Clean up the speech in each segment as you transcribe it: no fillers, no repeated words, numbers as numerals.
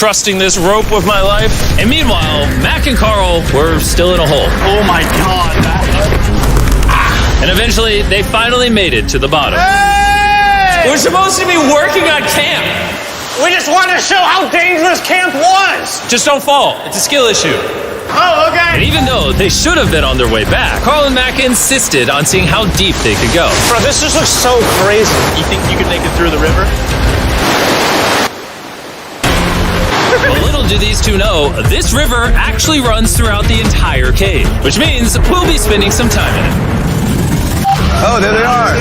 trusting this rope with my life. And meanwhile, Mac and Carl were still in a hole. Oh my God. And eventually, they finally made it to the bottom. Hey! We're supposed to be working on camp. We just wanted to show how dangerous camp was. Just don't fall. It's a skill issue. Oh, okay. And even though they should have been on their way back, Carl and Mac insisted on seeing how deep they could go. Bro, this just looks so crazy. You think you could make it through the river? But little do these two know, this river actually runs throughout the entire cave, which means we'll be spending some time in it. Oh, there they are.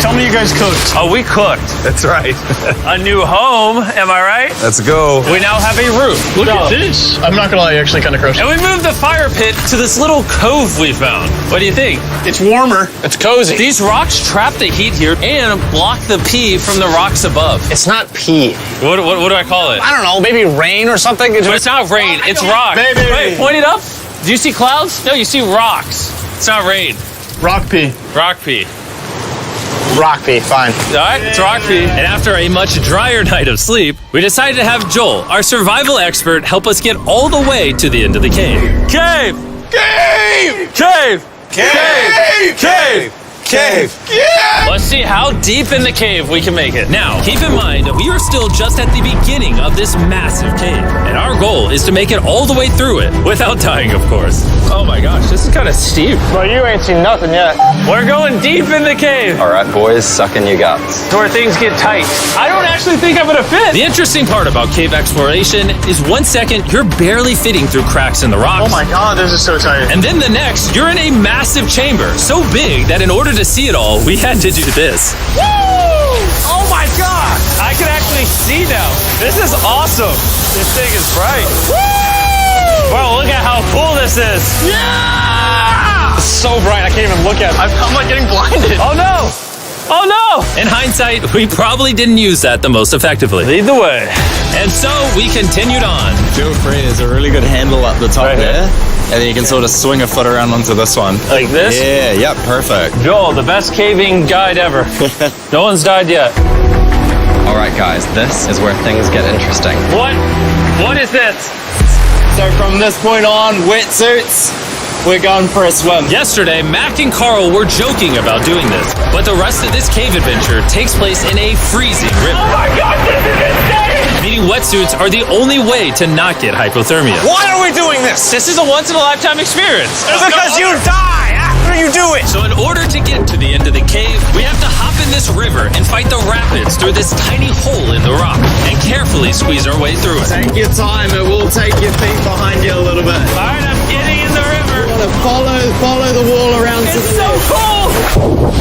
Tell me you guys cooked. Oh, we cooked. That's right. A new home, am I right? Let's go. We now have a roof. Look at this. I'm not gonna lie, you actually kind of crushed it. And we moved the fire pit to this little cove we found. What do you think? It's warmer. It's cozy. These rocks trap the heat here and block the pee from the rocks above. It's not pee. What do I call it? I don't know, maybe rain or something. But it's not rain, it's rock. Maybe. Wait, point it up. Do you see clouds? No, you see rocks. It's not rain. Rock pee. Rock pee. Rock pee, fine. All right, it's rock pee. And after a much drier night of sleep, we decided to have Joel, our survival expert, help us get all the way to the end of the cave. Cave! Cave! Cave! Cave! Cave! Cave! Yeah! Let's see how deep in the cave we can make it. Now, keep in mind, we are still just at the beginning of this massive cave, and our goal is to make it all the way through it, without dying, of course. Oh my gosh, this is kind of steep. Bro, you ain't seen nothing yet. We're going deep in the cave. All right, boys, suck in your guts. To where things get tight. I don't actually think I'm gonna fit. The interesting part about cave exploration is 1 second, you're barely fitting through cracks in the rocks. Oh my God, this is so tight. And then the next, you're in a massive chamber, so big that in order to see it all, we had to do this. Woo! Oh my God! I can actually see now. This is awesome. This thing is bright. Woo! Bro, look at how cool this is. Yeah! It's so bright, I can't even look at it. I'm like getting blinded. Oh no! Oh no! In hindsight, we probably didn't use that the most effectively. Lead the way. And so we continued on. Feel free, there's a really good handle up the top Right here? there. And then you can sort of swing a foot around onto this one. Like this? Yeah, yep, perfect. Joel, the best caving guide ever. No one's died yet. All right, guys, this is where things get interesting. What? What is this? So from this point on, wetsuits, we're going for a swim. Yesterday, Mac and Carl were joking about doing this, but the rest of this cave adventure takes place in a freezing river. Oh my God, this is insane! Meaning wetsuits are the only way to not get hypothermia. Why are we doing this? This is a once-in-a-lifetime experience. Because you die after you do it. So in order to get to the end of the cave, we have to hop in this river and fight the rapids through this tiny hole in the rock and carefully squeeze our way through it. Take your time, it will take your feet behind you a little bit. All right, I'm getting in the river. You gotta follow the wall around to It's the so left. cold.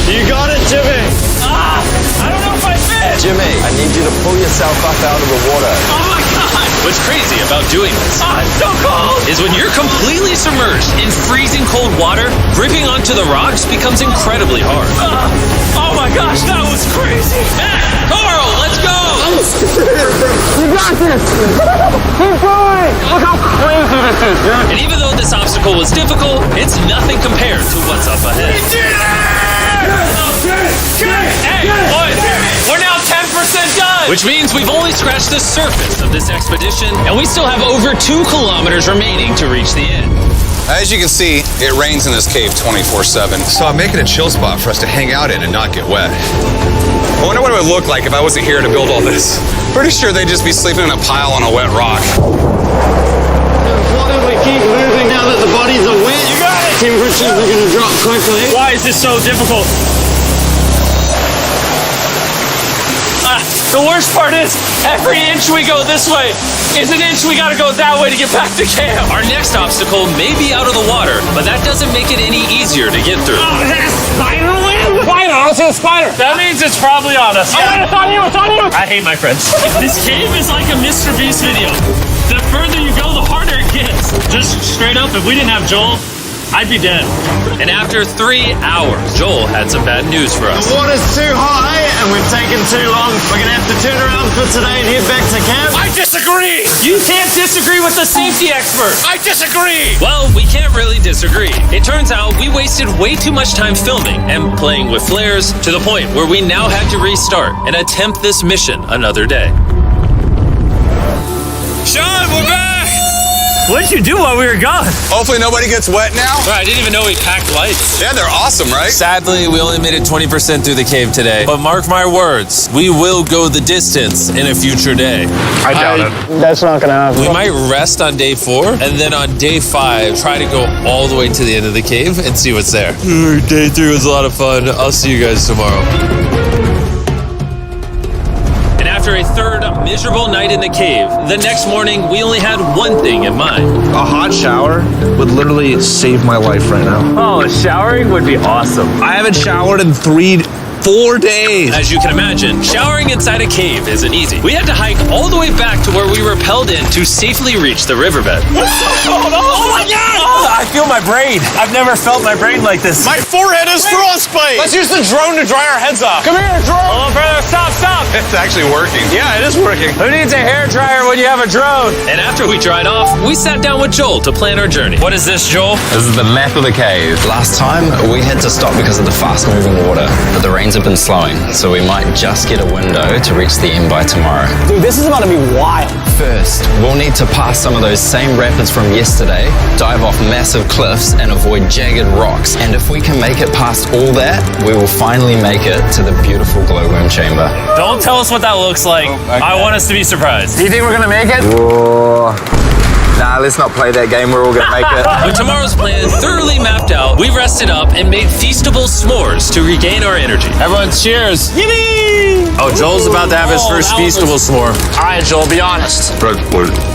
You got it, Jimmy. I don't know if I fit. Jimmy, I need you to pull yourself up out of the water. Oh my God. What's crazy about doing this It's so cold. is when you're completely submerged in freezing cold water, gripping onto the rocks becomes incredibly hard. Oh my gosh, that was crazy. Mac, Carl, let's go. You got this. Keep going. Look how crazy this is, dude. And even though this obstacle was difficult, it's nothing compared to what's up ahead. Hey, boys, we're now 10% done! Which means we've only scratched the surface of this expedition, and we still have over 2 kilometers remaining to reach the end. As you can see, it rains in this cave 24/7. So I'm making a chill spot for us to hang out in and not get wet. I wonder what it would look like if I wasn't here to build all this. Pretty sure they'd just be sleeping in a pile on a wet rock. Why don't we keep moving now that the bodies are wet? You got it! Temperatures are gonna drop quickly. Why is this so difficult? The worst part is, every inch we go this way is an inch we gotta go that way to get back to camp. Our next obstacle may be out of the water, but that doesn't make it any easier to get through. Oh, is that a spider web? Spider, I don't see a spider. That means it's probably on us. Oh, it's on you, it's on you. I hate my friends. This cave is like a Mr. Beast video. The further you go, the harder it gets. Just straight up, if we didn't have Joel, I'd be dead. And after 3 hours, Joel had some bad news for us. The water's too high and we've taken too long. We're gonna have to turn around for today and head back to camp. I disagree. You can't disagree with the safety expert. I disagree. Well, we can't really disagree. It turns out we wasted way too much time filming and playing with flares to the point where we now had to restart and attempt this mission another day. What'd you do while we were gone? Hopefully nobody gets wet now. I didn't even know we packed lights. Yeah, they're awesome, right? Sadly, we only made it 20% through the cave today. But mark my words, we will go the distance in a future day. I doubt it. That's not gonna happen. We might rest on day 4, and then on day 5, try to go all the way to the end of the cave and see what's there. Day 3 was a lot of fun. I'll see you guys tomorrow. And after a third miserable night in the cave, the next morning, we only had one thing in mind. A hot shower would literally save my life right now. Oh, showering would be awesome. I haven't showered in 4 days. As you can imagine, showering inside a cave isn't easy. We had to hike all the way back to where we rappelled in to safely reach the riverbed. Oh my God! I feel my brain. I've never felt my brain like this. My forehead is frostbite. Let's use the drone to dry our heads off. Come here, drone. Oh, brother, stop. It's actually working. Yeah, it is working. Who needs a hair dryer when you have a drone? And after we dried off, we sat down with Joel to plan our journey. What is this, Joel? This is the map of the cave. Last time, we had to stop because of the fast-moving water, but the rains have been slowing, so we might just get a window to reach the end by tomorrow. Dude, this is about to be wild. First, we'll need to pass some of those same rapids from yesterday, dive off massive cliffs, and avoid jagged rocks. And if we can make it past all that, we will finally make it to the beautiful glowworm chamber. Don't tell us what that looks like. I want us to be surprised. Do you think we're gonna make it? Nah, let's not play that game. We're all gonna make it. With tomorrow's plan thoroughly mapped out, we rested up and made feastable s'mores to regain our energy. Everyone cheers. Yippee! Oh, Joel's about to have his first feastable s'more. All right, Joel, be honest.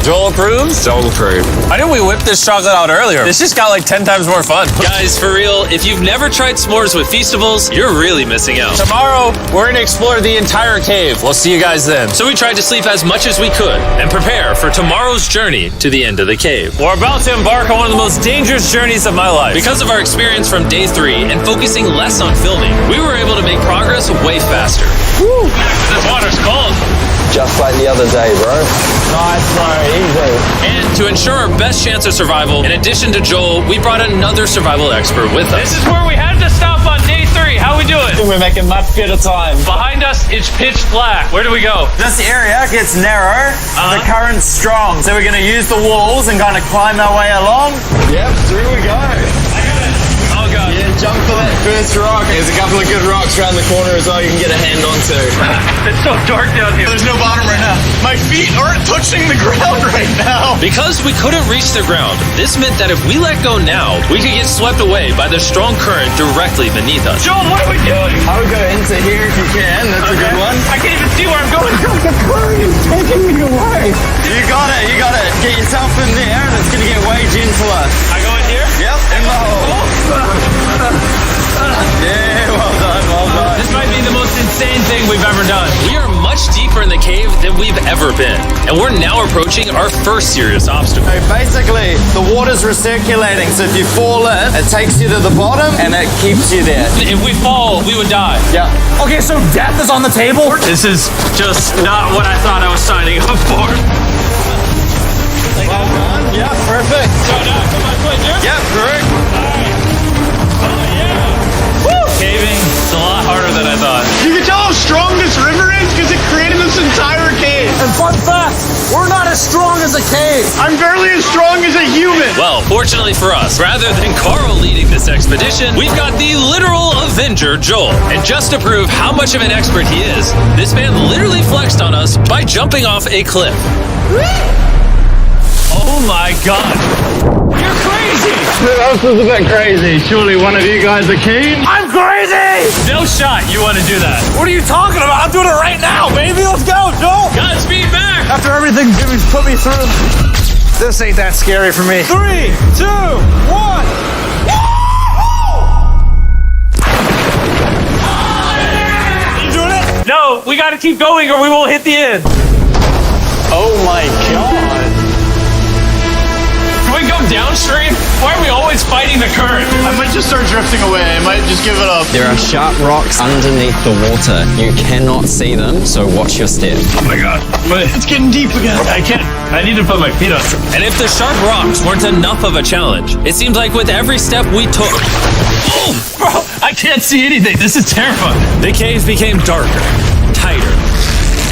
Joel approves? Joel approved. Why didn't we whip this chocolate out earlier? This just got like 10 times more fun. Guys, for real, if you've never tried s'mores with feastables, you're really missing out. Tomorrow, we're gonna explore the entire cave. We'll see you guys then. So we tried to sleep as much as we could and prepare for tomorrow's journey to the end of the cave. We're about to embark on one of the most dangerous journeys of my life. Because of our experience from day 3 and focusing less on filming, we were able to make progress way faster. Woo! This water's cold. Just like the other day, bro. Nice, bro. Easy. And to ensure our best chance of survival, in addition to Joel, we brought another survival expert with us. This is where we had to stop on day 3. How we doing? We're making much better time. Behind us, it's pitch black. Where do we go? This area gets narrow, the current's strong, so we're gonna use the walls and kind of climb our way along. Yep, through we go. Oh, God. Yeah, jump for that first rock. There's a couple of good rocks around the corner as well you can get a hand onto. It's so dark down here. There's no bottom right now. My feet aren't touching the ground right now. Because we couldn't reach the ground, this meant that if we let go now, we could get swept away by the strong current directly beneath us. Joel, what are we doing? I would go into here if you can. That's a good one. I can't even see where I'm going. The current is taking me away. You got it. You got it. Get yourself in there and it's going to get way gentler. I go in here? Yep, in the hole. Yeah, well done, well done. This might be the most insane thing we've ever done. We are much deeper in the cave than we've ever been, and we're now approaching our first serious obstacle. So basically, the water's recirculating, so if you fall in, it takes you to the bottom and it keeps you there. If we fall, we would die. Yeah. Okay, so death is on the table? This is just not what I thought I was signing up for. Well done. Yeah, perfect. So now, come on, right here? Yep, correct. Caving, it's a lot harder than I thought. You can tell how strong this river is because it created this entire cave. And fun fact, we're not as strong as a cave. I'm barely as strong as a human. Well, fortunately for us, rather than Carl leading this expedition, we've got the literal Avenger, Joel. And just to prove how much of an expert he is, this man literally flexed on us by jumping off a cliff. Oh my God. You're crazy. This is a bit crazy. Surely one of you guys are keen? I'm crazy! No shot you want to do that. What are you talking about? I'm doing it right now, baby. Let's go, Joel. Godspeed back. After everything Jimmy's put me through, this ain't that scary for me. 3, 2, 1. You doing it? No, we got to keep going or we won't hit the end. Oh my God. Can we go downstream? Why are we always fighting the current? I might just start drifting away. I might just give it up. There are sharp rocks underneath the water. You cannot see them, so watch your step. Oh my God. It's getting deep again. I can't. I need to put my feet on. And if the sharp rocks weren't enough of a challenge, it seemed like with every step we took... Oh, bro, I can't see anything. This is terrifying. The cave became darker, tighter,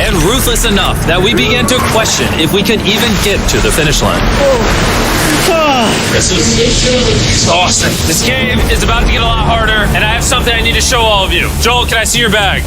and ruthless enough that we began to question if we could even get to the finish line. This is exhausting. This game is about to get a lot harder, and I have something I need to show all of you. Joel, can I see your bag?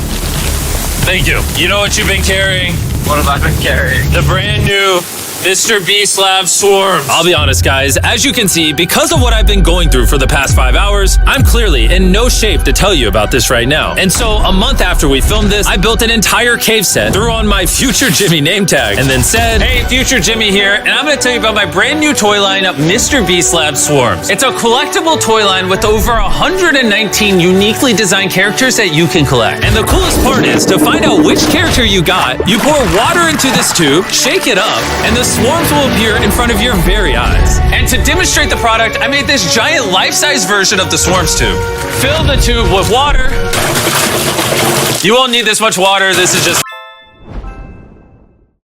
Thank you. You know what you've been carrying? What have I been carrying? The brand new Mr. Beast Lab Swarms. I'll be honest, guys. As you can see, because of what I've been going through for the past 5 hours, I'm clearly in no shape to tell you about this right now. And so, a month after we filmed this, I built an entire cave set, threw on my Future Jimmy name tag, and then said, "Hey, Future Jimmy here, and I'm going to tell you about my brand new toy line of Mr. Beast Lab Swarms. It's a collectible toy line with over 119 uniquely designed characters that you can collect. And the coolest part is, to find out which character you got, you pour water into this tube, shake it up, and the swarms will appear in front of your very eyes. And to demonstrate the product, I made this giant life-size version of the swarms tube. Fill the tube with water. You won't need this much water. This is just